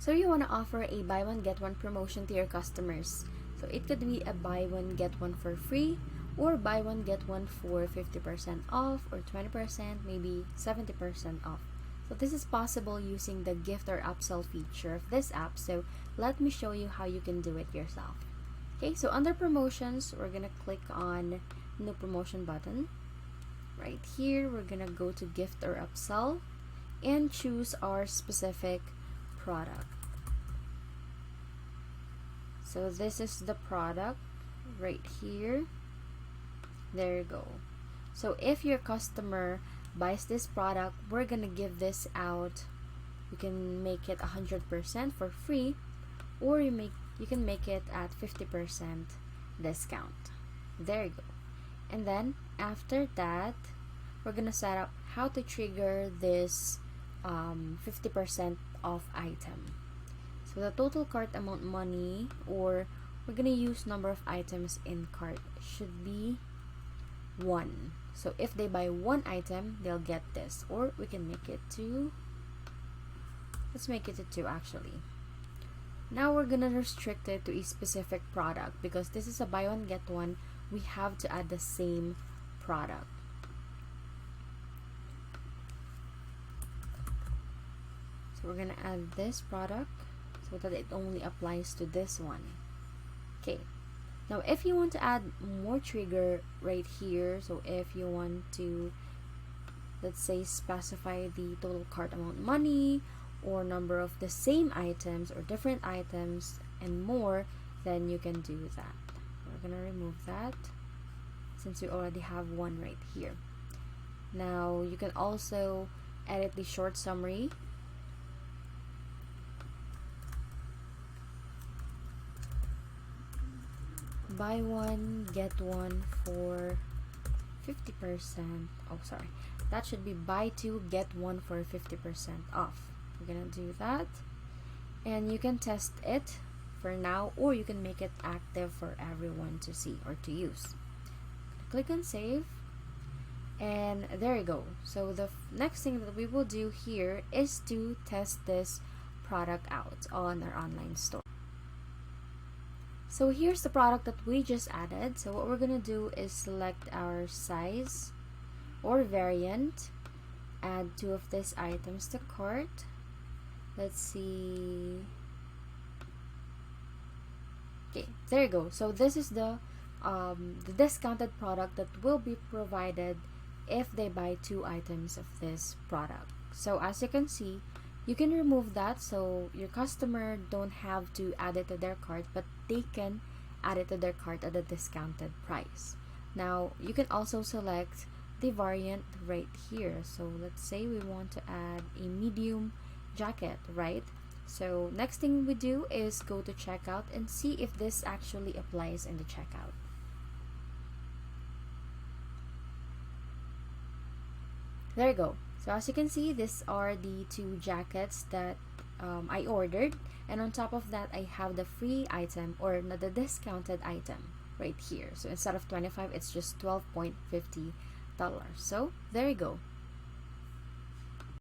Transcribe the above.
So you want to offer a buy one get one promotion to your customers. So it could be a buy one get one for free, or buy one get one for 50% off, or 20%, maybe 70% off. So this is possible using the gift or upsell feature of this app. So let me show you how you can do it yourself. Okay, so under promotions, we're gonna click on new promotion button. Right here, we're gonna go to gift or upsell and choose our specific product. So this is the product right here. There you go. So if your customer buys this product, we're gonna give this out. You can make it 100% for free, or you can make it at 50% discount. There you go. And then after that, we're gonna set up how to trigger this 50% off item. So the total cart amount money, or we're gonna use number of items in cart, should be 1. So if they buy 1 item, they'll get this. Or we can make it 2. Let's make it to 2 actually. Now we're gonna restrict it to a specific product, because this is a buy one get one. We have to add the same product. So we're gonna add this product so that it only applies to this one. Okay, now if you want to add more trigger right here, so if you want to, let's say, specify the total cart amount money, or number of the same items or different items and more, then you can do that. We're gonna remove that since we already have one right here. Now you can also edit the short summary. Buy one get one for 50%. Oh, sorry, that should be buy two get one for 50% off. We're gonna do that, and you can test it for now, or you can make it active for everyone to see or to use. Click on save, and there you go. So the next thing that we will do here is to test this product out on our online store. So here's the product that we just added. So what we're gonna do is select our size or variant, add 2 of these items to cart. Let's see. Okay, there you go. So this is the discounted product that will be provided if they buy 2 items of this product. So as you can see, you can remove that, so your customer don't have to add it to their cart, but they can add it to their cart at a discounted price. Now you can also select the variant right here. So let's say we want to add a medium jacket, right? So next thing we do is go to checkout and see if this actually applies in the checkout. There you go. So as you can see, these are the 2 jackets that I ordered, and on top of that I have the free item, or the discounted item right here. So instead of $25, it's just $12.50. So there you go.